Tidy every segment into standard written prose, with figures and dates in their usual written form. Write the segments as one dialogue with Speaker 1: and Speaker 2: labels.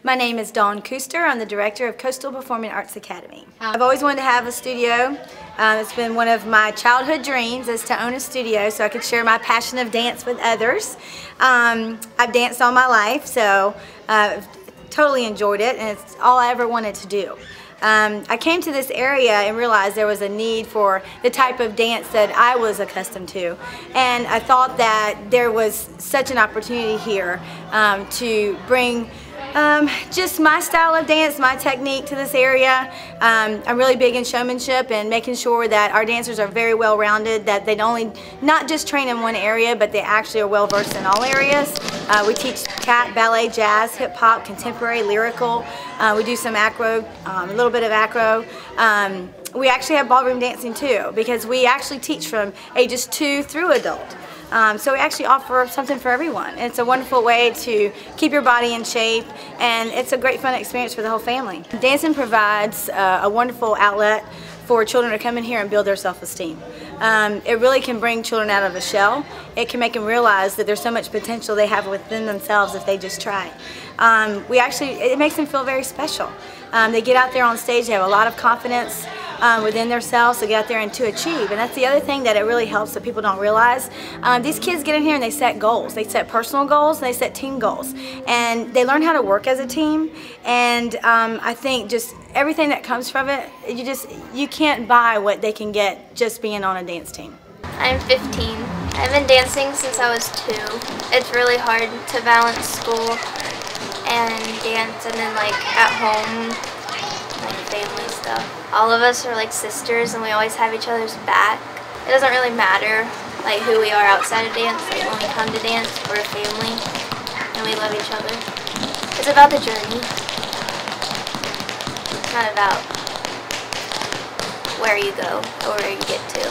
Speaker 1: My name is Dawn Kuster. I'm the director of Coastal Performing Arts Academy. I've always wanted to have a studio. It's been one of my childhood dreams is to own a studio so I could share my passion of dance with others. I've danced all my life, so totally enjoyed it, and it's all I ever wanted to do. I came to this area and realized there was a need for the type of dance that I was accustomed to, and I thought that there was such an opportunity here to bring just my style of dance, my technique to this area. I'm really big in showmanship and making sure that our dancers are very well rounded, that they not just train in one area, but they actually are well versed in all areas. We teach cat, ballet, jazz, hip hop, contemporary, lyrical. We do some acro, a little bit of acro. We actually have ballroom dancing too, because we actually teach from ages 2 through adult. So we actually offer something for everyone. It's a wonderful way to keep your body in shape, and it's a great fun experience for the whole family. Dancing provides a wonderful outlet for children to come in here and build their self-esteem. It really can bring children out of a shell. It can make them realize that there's so much potential they have within themselves if they just try. It makes them feel very special. They get out there on stage, they have a lot of confidence within themselves to get out there and to achieve. And that's the other thing that it really helps that people don't realize. These kids get in here and they set goals. They set personal goals and they set team goals. And they learn how to work as a team. And I think just everything that comes from it, you can't buy what they can get just being on a dance team.
Speaker 2: I'm 15. I've been dancing since I was 2. It's really hard to balance school and dance and then like at home, like family stuff. All of us are like sisters and we always have each other's back. It doesn't really matter like who we are outside of dance. Like when we come to dance, we're a family and we love each other. It's about the journey. It's not about where you go or where you get to.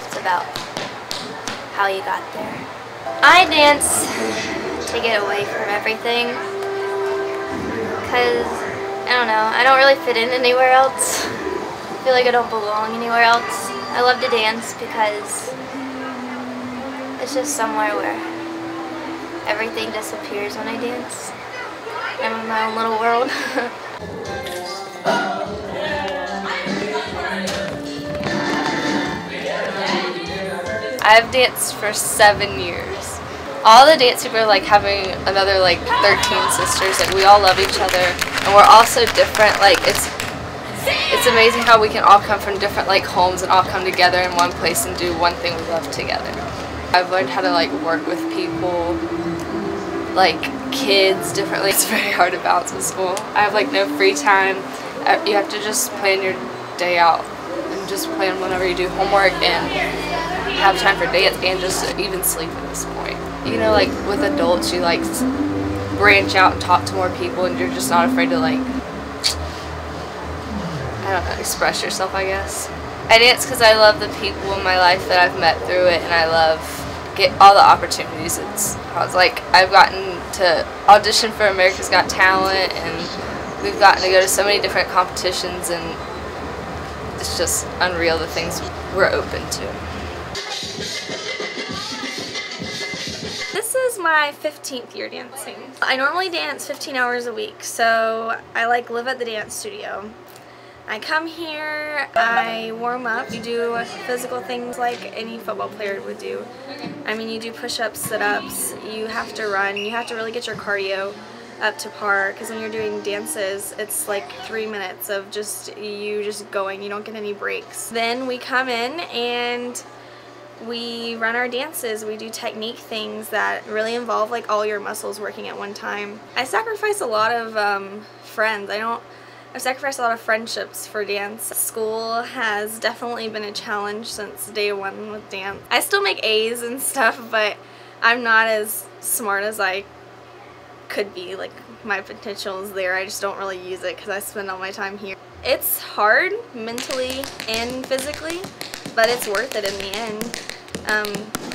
Speaker 2: It's about how you got there. I dance to get away from everything because I don't know, I don't really fit in anywhere else. I feel like I don't belong anywhere else. I love to dance because it's just somewhere where everything disappears when I dance. I'm in my own little world.
Speaker 3: I've danced for 7 years. All the dance people are like having another like 13 sisters. Like we all love each other and we're all so different. Like it's amazing how we can all come from different like homes and all come together in one place and do one thing we love together. I've learned how to like work with people, like kids differently. It's very hard to balance with school. I have like no free time. You have to just plan your day out and just plan whenever you do homework and have time for dance and just even sleep at this point. You know, like with adults, you like branch out and talk to more people and you're just not afraid to like, I don't know, express yourself, I guess. I dance because I love the people in my life that I've met through it, and I love all the opportunities. I've gotten to audition for America's Got Talent, and we've gotten to go to so many different competitions, and it's just unreal the things we're open to.
Speaker 4: This is my 15th year dancing. I normally dance 15 hours a week, so I like live at the dance studio. I come here, I warm up, you do physical things like any football player would do. I mean, you do push-ups, sit-ups, you have to run, you have to really get your cardio up to par, because when you're doing dances, it's like 3 minutes of you just going, you don't get any breaks. Then we come in and we run our dances. We do technique things that really involve like all your muscles working at one time. I sacrifice a lot of friends. I've sacrificed a lot of friendships for dance. School has definitely been a challenge since day one with dance. I still make A's and stuff, but I'm not as smart as I could be. Like my potential is there, I just don't really use it because I spend all my time here. It's hard mentally and physically, but it's worth it in the end.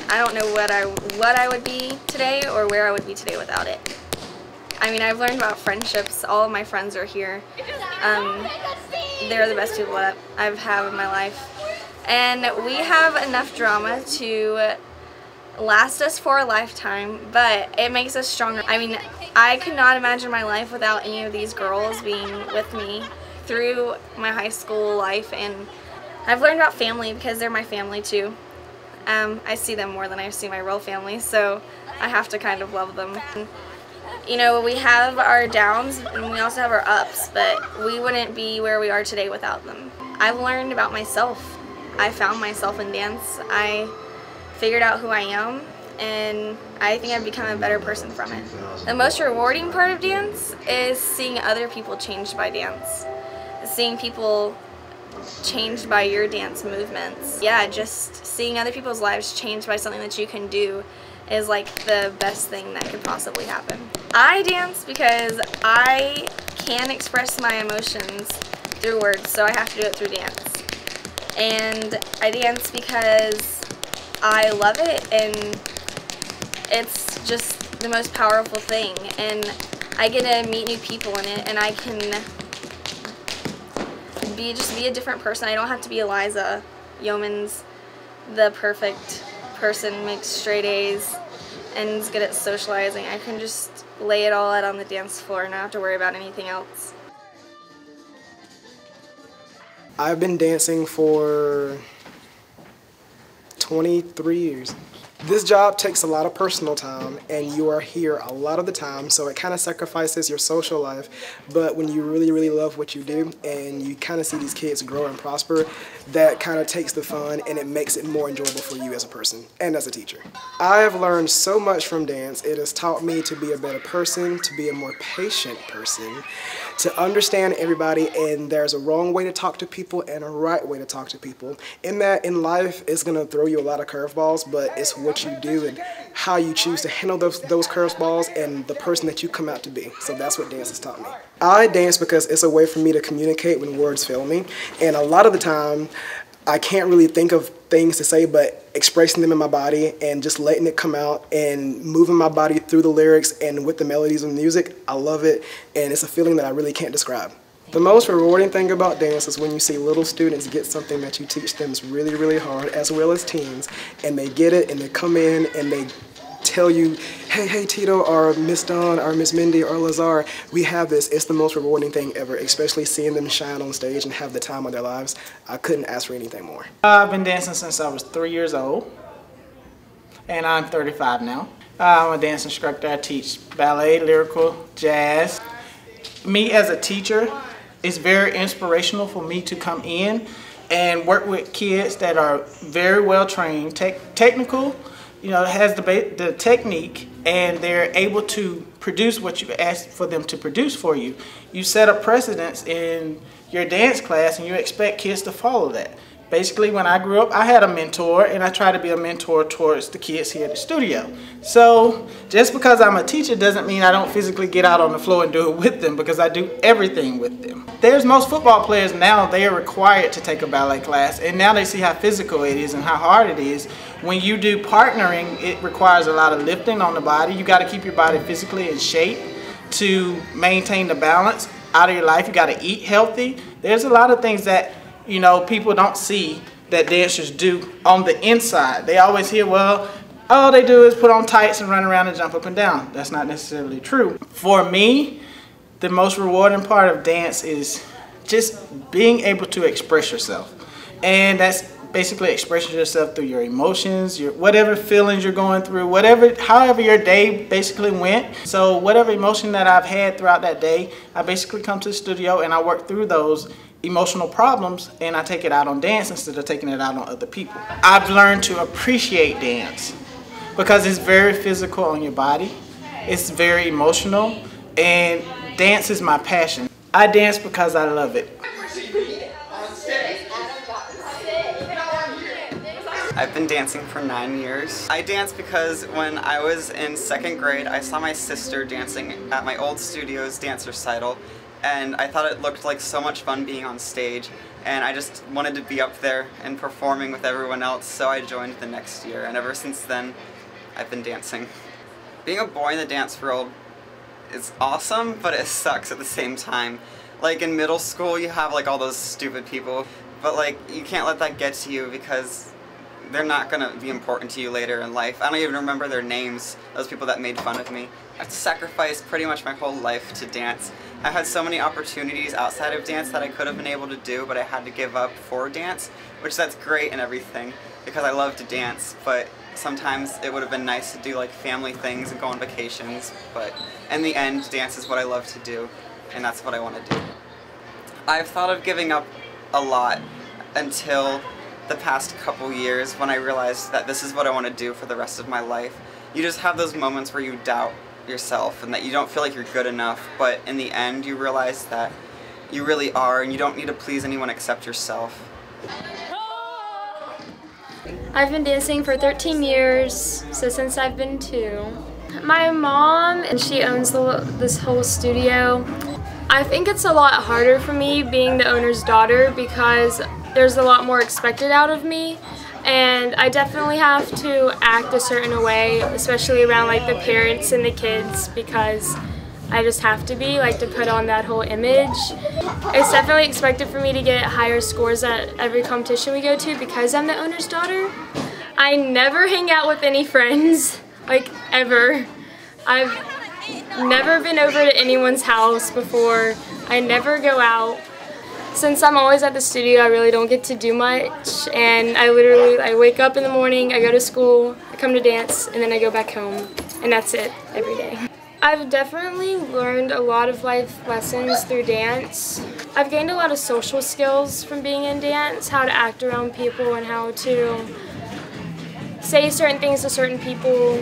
Speaker 4: I don't know what I would be today or where I would be today without it. I mean, I've learned about friendships. All of my friends are here. They're the best people that I've had in my life. And we have enough drama to last us for a lifetime, but it makes us stronger. I mean, I could not imagine my life without any of these girls being with me through my high school life, and I've learned about family because they're my family too. I see them more than I see my real family, so I have to kind of love them. You know, we have our downs and we also have our ups, but we wouldn't be where we are today without them. I've learned about myself. I found myself in dance. I figured out who I am, and I think I've become a better person from it. The most rewarding part of dance is seeing other people changed by dance. Seeing people changed by your dance movements. Yeah, just seeing other people's lives changed by something that you can do is like the best thing that could possibly happen. I dance because I can express my emotions through words, so I have to do it through dance. And I dance because I love it, and it's just the most powerful thing, and I get to meet new people in it, and I can just be a different person. I don't have to be Eliza Yeomans, the perfect person, makes straight A's and is good at socializing. I can just lay it all out on the dance floor and not have to worry about anything else.
Speaker 5: I've been dancing for 23 years. This job takes a lot of personal time, and you are here a lot of the time, so it kind of sacrifices your social life. But when you really, really love what you do and you kind of see these kids grow and prosper, that kind of takes the fun and it makes it more enjoyable for you as a person and as a teacher. I have learned so much from dance. It has taught me to be a better person, to be a more patient person, to understand everybody, and there's a wrong way to talk to people and a right way to talk to people. In that, in life, it's going to throw you a lot of curveballs, but it's what you do and how you choose to handle those curveballs and the person that you come out to be. So that's what dance has taught me. I dance because it's a way for me to communicate when words fail me, and a lot of the time I can't really think of things to say, but expressing them in my body and just letting it come out and moving my body through the lyrics and with the melodies and music, I love it, and it's a feeling that I really can't describe. The most rewarding thing about dance is when you see little students get something that you teach them is really, really hard, as well as teens, and they get it and they come in and they tell you, hey Tito, or Miss Dawn, or Miss Mindy, or Lazar, we have this. It's the most rewarding thing ever, especially seeing them shine on stage and have the time of their lives. I couldn't ask for anything more.
Speaker 6: I've been dancing since I was 3 years old, and I'm 35 now. I'm a dance instructor. I teach ballet, lyrical, jazz. Me as a teacher, it's very inspirational for me to come in and work with kids that are very well trained, technical, you know, has the technique, and they're able to produce what you ask for them to produce for you. You set a precedence in your dance class and you expect kids to follow that. Basically, when I grew up, I had a mentor, and I try to be a mentor towards the kids here at the studio. So just because I'm a teacher doesn't mean I don't physically get out on the floor and do it with them, because I do everything with them. There's most football players now, they are required to take a ballet class, and now they see how physical it is and how hard it is. When you do partnering, it requires a lot of lifting on the body. You got to keep your body physically in shape to maintain the balance out of your life. You got to eat healthy. There's a lot of things that, you know, people don't see that dancers do on the inside. They always hear, well, all they do is put on tights and run around and jump up and down. That's not necessarily true. For me, the most rewarding part of dance is just being able to express yourself. And that's basically expressing yourself through your emotions, your whatever feelings you're going through, however your day basically went. So whatever emotion that I've had throughout that day, I basically come to the studio and I work through those emotional problems, and I take it out on dance instead of taking it out on other people. I've learned to appreciate dance because it's very physical on your body. It's very emotional, and dance is my passion. I dance because I love it.
Speaker 7: I've been dancing for 9 years. I dance because when I was in 2nd grade, I saw my sister dancing at my old studio's dance recital, and I thought it looked like so much fun being on stage, and I just wanted to be up there and performing with everyone else, so I joined the next year, and ever since then, I've been dancing. Being a boy in the dance world is awesome, but it sucks at the same time. Like in middle school, you have like all those stupid people, but like you can't let that get to you because they're not going to be important to you later in life. I don't even remember their names, those people that made fun of me. I've sacrificed pretty much my whole life to dance. I've had so many opportunities outside of dance that I could have been able to do, but I had to give up for dance, which that's great and everything because I love to dance, but sometimes it would have been nice to do like family things and go on vacations, but in the end, dance is what I love to do, and that's what I want to do. I've thought of giving up a lot until the past couple years when I realized that this is what I want to do for the rest of my life. You just have those moments where you doubt yourself and that you don't feel like you're good enough, but in the end you realize that you really are and you don't need to please anyone except yourself.
Speaker 8: I've been dancing for 13 years, so since I've been 2. My mom, and she owns this whole studio. I think it's a lot harder for me being the owner's daughter because there's a lot more expected out of me, and I definitely have to act a certain way, especially around like the parents and the kids, because I just have to be, like, to put on that whole image. It's definitely expected for me to get higher scores at every competition we go to because I'm the owner's daughter. I never hang out with any friends, like, ever. I've never been over to anyone's house before. I never go out. Since I'm always at the studio, I really don't get to do much, and I wake up in the morning, I go to school, I come to dance, and then I go back home, and that's it every day. I've definitely learned a lot of life lessons through dance. I've gained a lot of social skills from being in dance, how to act around people and how to say certain things to certain people,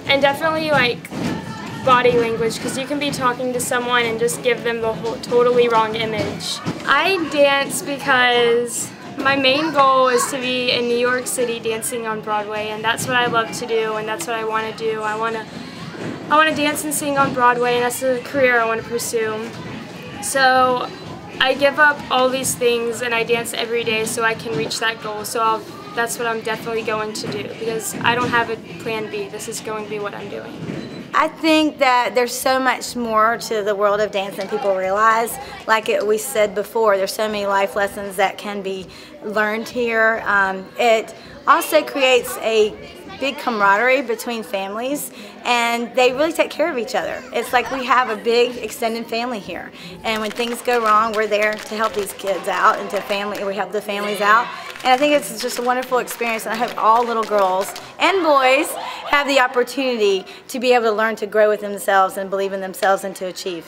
Speaker 8: and definitely like body language, because you can be talking to someone and just give them the whole totally wrong image. I dance because my main goal is to be in New York City dancing on Broadway, and that's what I love to do, and that's what I want to do. I want to dance and sing on Broadway, and that's the career I want to pursue. So I give up all these things and I dance every day so I can reach that goal. So that's what I'm definitely going to do, because I don't have a plan B. This is going to be what I'm doing.
Speaker 1: I think that there's so much more to the world of dance than people realize. Like we said before, there's so many life lessons that can be learned here. It also creates a big camaraderie between families, and they really take care of each other. It's like we have a big extended family here, and when things go wrong, we're there to help these kids out, and we help the families out. And I think it's just a wonderful experience, and I hope all little girls and boys have the opportunity to be able to learn to grow with themselves and believe in themselves and to achieve.